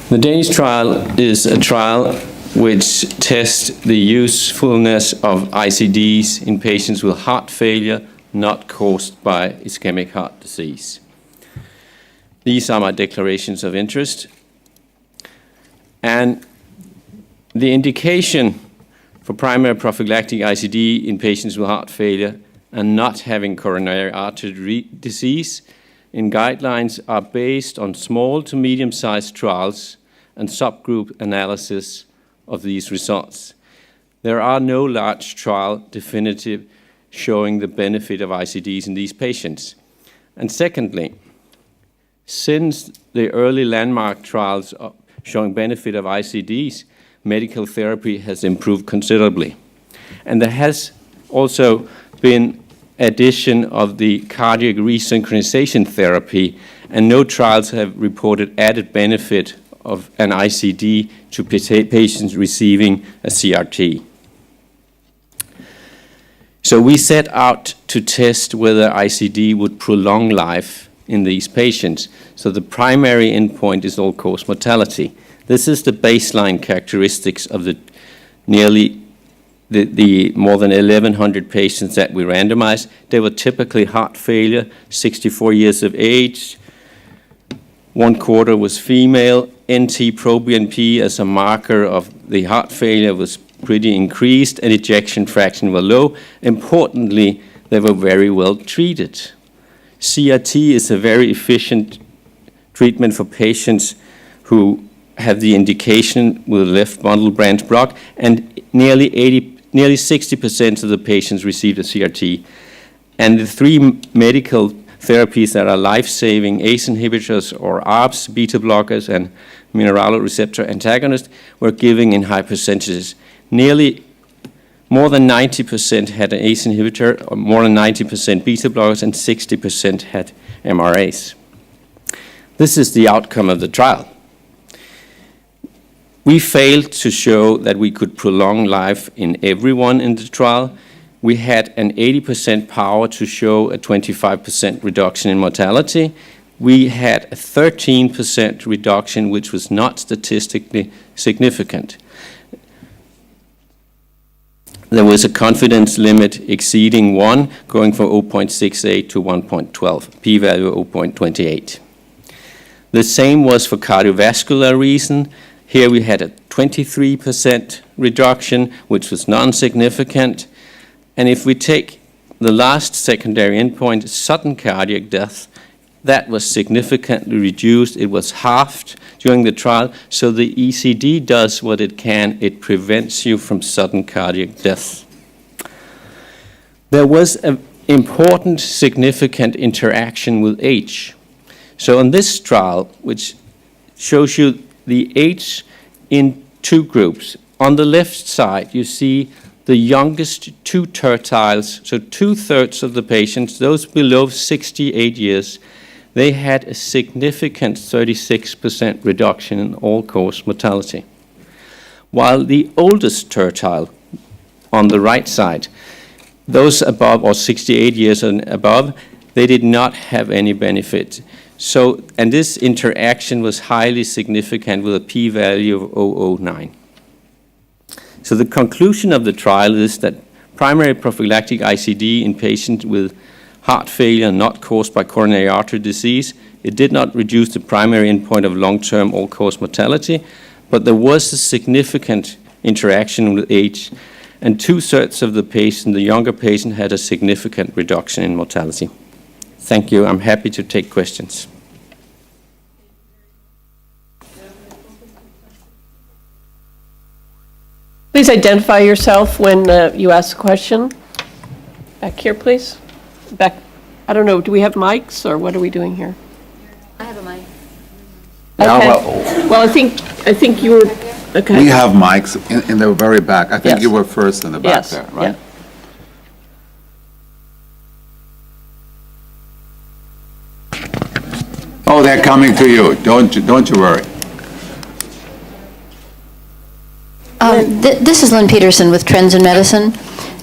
The Danish trial is a trial which tests the usefulness of ICDs in patients with heart failure not caused by ischemic heart disease. These are my declarations of interest. And the indication for primary prophylactic ICD in patients with heart failure and not having coronary artery disease in guidelines are based on small to medium-sized trials and subgroup analysis of these results. There are no large trial definitive showing the benefit of ICDs in these patients. And secondly, since the early landmark trials showing benefit of ICDs, medical therapy has improved considerably. And there has also been addition of the cardiac resynchronization therapy, and no trials have reported added benefit of an ICD to patients receiving a CRT. So we set out to test whether ICD would prolong life in these patients. So the primary endpoint is all-cause mortality. This is the baseline characteristics of the more than 1,100 patients that we randomized. They were typically heart failure, 64 years of age, 1/4 was female. NT-proBNP as a marker of the heart failure was pretty increased, and ejection fraction were low. Importantly, they were very well treated. CRT is a very efficient treatment for patients who have the indication with left bundle branch block, and nearly 60% of the patients received a CRT. And the three medical therapies that are life-saving, ACE inhibitors or ARBs, beta blockers, and mineraloreceptor antagonists, were given in high percentages. More than 90% had an ACE inhibitor, or more than 90% beta blockers, and 60% had MRAs. This is the outcome of the trial. We failed to show that we could prolong life in everyone in the trial. We had an 80% power to show a 25% reduction in mortality. We had a 13% reduction, which was not statistically significant. There was a confidence limit exceeding 1, going from 0.68 to 1.12, p-value 0.28. The same was for cardiovascular reason. Here we had a 23% reduction, which was non-significant. And if we take the last secondary endpoint, sudden cardiac death, that was significantly reduced. It was halved during the trial. So the ECD does what it can. It prevents you from sudden cardiac death. There was an important, significant interaction with age. So in this trial, which shows you the age in two groups, on the left side, you see the youngest two tertiles, so 2/3 of the patients, those below 68 years, they had a significant 36% reduction in all-cause mortality. While the oldest tertile on the right side, those above or 68 years and above, they did not have any benefit. So, and this interaction was highly significant with a p-value of 0.009. So the conclusion of the trial is that primary prophylactic ICD in patients with heart failure not caused by coronary artery disease, it did not reduce the primary endpoint of long-term all-cause mortality, but there was a significant interaction with age, and 2/3 of the patient, the younger patient, had a significant reduction in mortality. Thank you. I'm happy to take questions. Please identify yourself when you ask a question. Back here, please. Back. I don't know, do we have mics or what are we doing here? I have a mic. Okay. Yeah, Well, I think you were, okay. we have mics in the very back. I think Yes. you were first in the back Yes, there, right? Oh, they're coming to you. Don't you worry. This is Lynn Peterson with Trends in Medicine.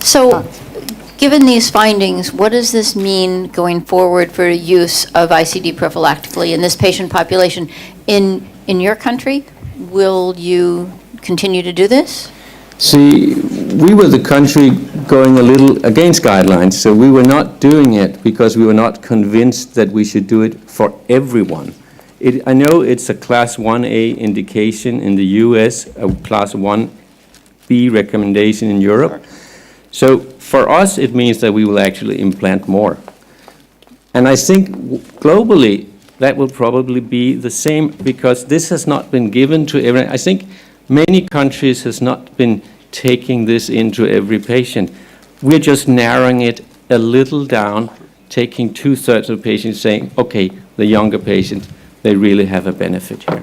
So, given these findings, what does this mean going forward for use of ICD prophylactically in this patient population in your country, will you continue to do this? See, we were the country going a little against guidelines, so we were not doing it because we were not convinced that we should do it for everyone. I know it's a Class 1A indication in the US, a Class 1B recommendation in Europe. So for us, it means that we will actually implant more. And I think globally, that will probably be the same because this has not been given to everyone. I think many countries has not been taking this into every patient. We're just narrowing it a little down, taking 2/3 of patients saying, okay, the younger patients, they really have a benefit here.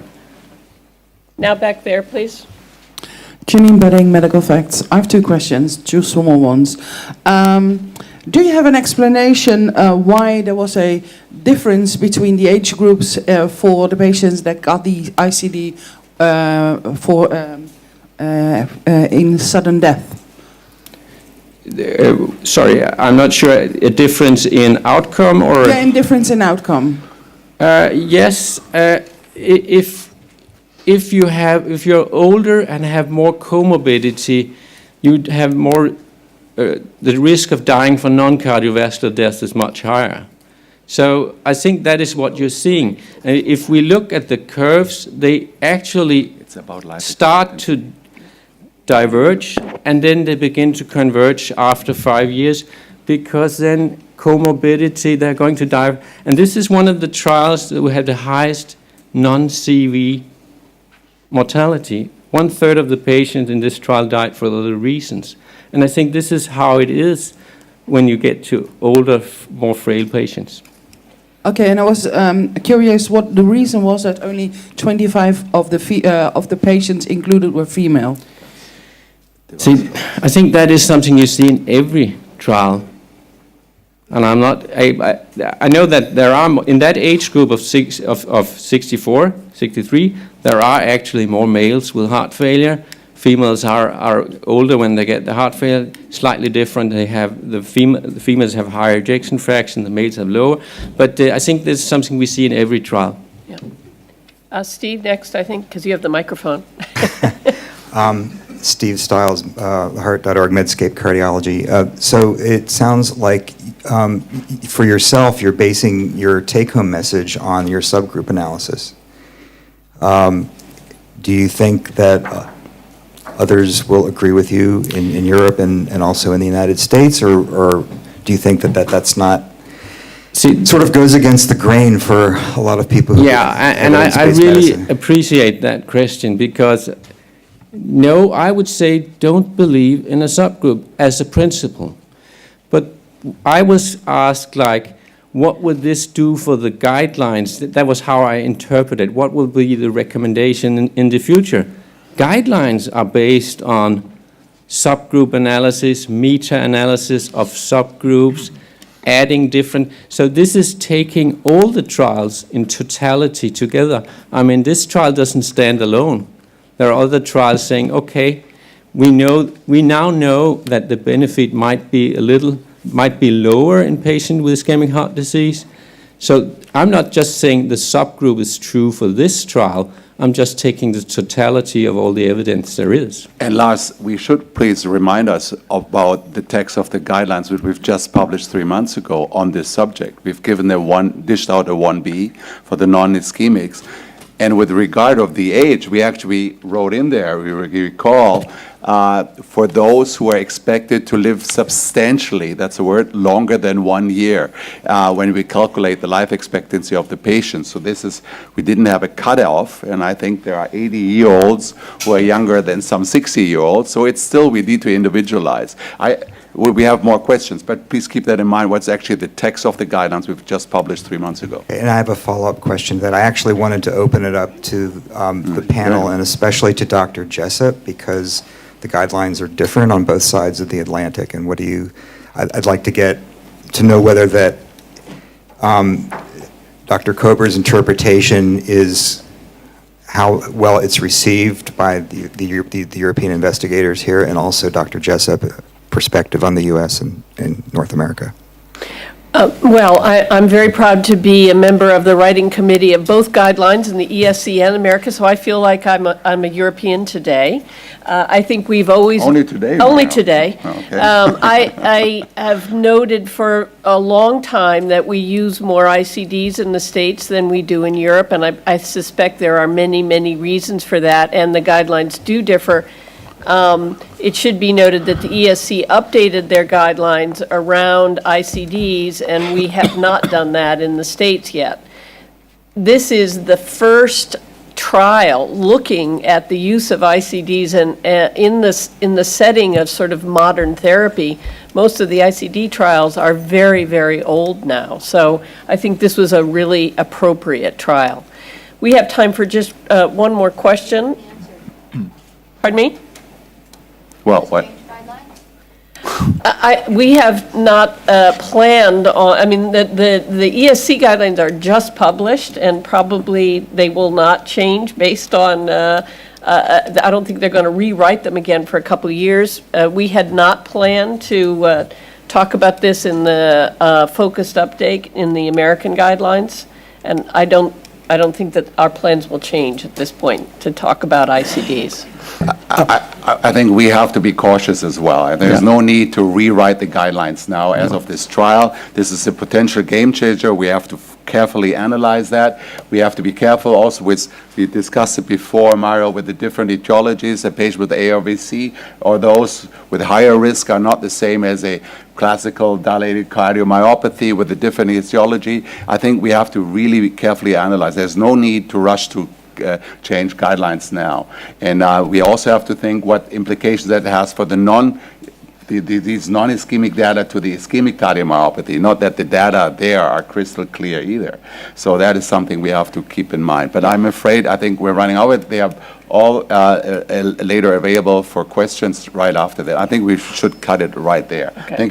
Now back there, please. Janine Bedding, Medical Facts. I have two questions, two small ones. Do you have an explanation why there was a difference between the age groups for the patients that got the ICD in sudden death? Sorry, I'm not sure. A difference in outcome or? Yeah, in difference in outcome. Yes, if you're older and have more comorbidity, you'd have more. The risk of dying from non-cardiovascular death is much higher. So I think that is what you're seeing. If we look at the curves, they actually start to diverge, and then they begin to converge after 5 years, because then comorbidity, they're going to die. And this is one of the trials that we have the highest non-CV mortality. 1/3 of the patients in this trial died for other reasons. And I think this is how it is when you get to older, more frail patients. Okay, and I was curious what the reason was that only 25 of the patients included were female. See, I think that is something you see in every trial. And I'm not, I know that there are, in that age group of 64, 63, there are actually more males with heart failure. Females are older when they get the heart failure, slightly different. They have, the females have higher ejection fraction, the males have lower. But I think this is something we see in every trial. Yeah. Steve, next, I think, because you have the microphone. Steve Stiles, Heart.org, Medscape Cardiology. So it sounds like for yourself, you're basing your take-home message on your subgroup analysis. Do you think that others will agree with you in Europe and also in the United States, or do you think that that's not, see, sort of goes against the grain for a lot of people who and I really appreciate that question, because no, I would say don't believe in a subgroup as a principle. But I was asked, like, what would this do for the guidelines? That was how I interpreted. What will be the recommendation in the future? Guidelines are based on subgroup analysis, meta-analysis of subgroups, adding different. So this is taking all the trials in totality together. I mean, this trial doesn't stand alone. There are other trials saying, okay, we now know that the benefit might be lower in patients with ischemic heart disease. So I'm not just saying the subgroup is true for this trial. I'm just taking the totality of all the evidence there is. And Lars, we should please remind us about the text of the guidelines which we've just published 3 months ago on this subject. We've dished out a 1B for the non-ischemics. And with regard of the age, we actually wrote in there, we recall, for those who are expected to live substantially, that's a word, longer than 1 year, when we calculate the life expectancy of the patient. So this is, we didn't have a cutoff, and I think there are 80-year-olds who are younger than some 60-year-olds, so it's still, we need to individualize. We have more questions, but please keep that in mind, what's actually the text of the guidelines we've just published 3 months ago. And I have a follow-up question that I actually wanted to open it up to the panel, and especially to Dr. Jessup, because the guidelines are different on both sides of the Atlantic. And I'd like to get to know whether that Dr. Kober's interpretation is how well it's received by the European investigators here, and also Dr. Jessup perspective on the U.S. and North America. Well, I'm very proud to be a member of the writing committee of both guidelines in the ESC and America, so I feel like I'm a European today. I think we've always... Only today? Only Now. today. Okay. I have noted for a long time that we use more ICDs in the States than we do in Europe, and I suspect there are many, many reasons for that, and the guidelines do differ. It should be noted that the ESC updated their guidelines around ICDs, and we have not done that in the States yet. This is the first trial looking at the use of ICDs and in the setting of sort of modern therapy. Most of the ICD trials are very, very old now, so I think this was a really appropriate trial. We have time for just one more question. Pardon me? Well, what? We have not planned on, I mean, the ESC guidelines are just published, and probably they will not change based on, I don't think they're going to rewrite them again for a couple of years. We had not planned to talk about this in the focused update in the American guidelines, and I don't think that our plans will change at this point to talk about ICDs. I think we have to be cautious as well. And there's no need to rewrite the guidelines now as of this trial. This is a potential game changer. We have to carefully analyze that. We have to be careful also with, we discussed it before, Mario, with the different etiologies. A patient with ARVC or those with higher risk are not the same as a classical dilated cardiomyopathy with a different etiology. I think we have to really carefully analyze. There's no need to rush to change guidelines now. And we also have to think what implications that has for the these non-ischemic data to the ischemic cardiomyopathy. Not that the data there are crystal clear either. So that is something we have to keep in mind. But I'm afraid, I think we're running out. They are all later available for questions right after that. I think we should cut it right there. Okay. Thank you.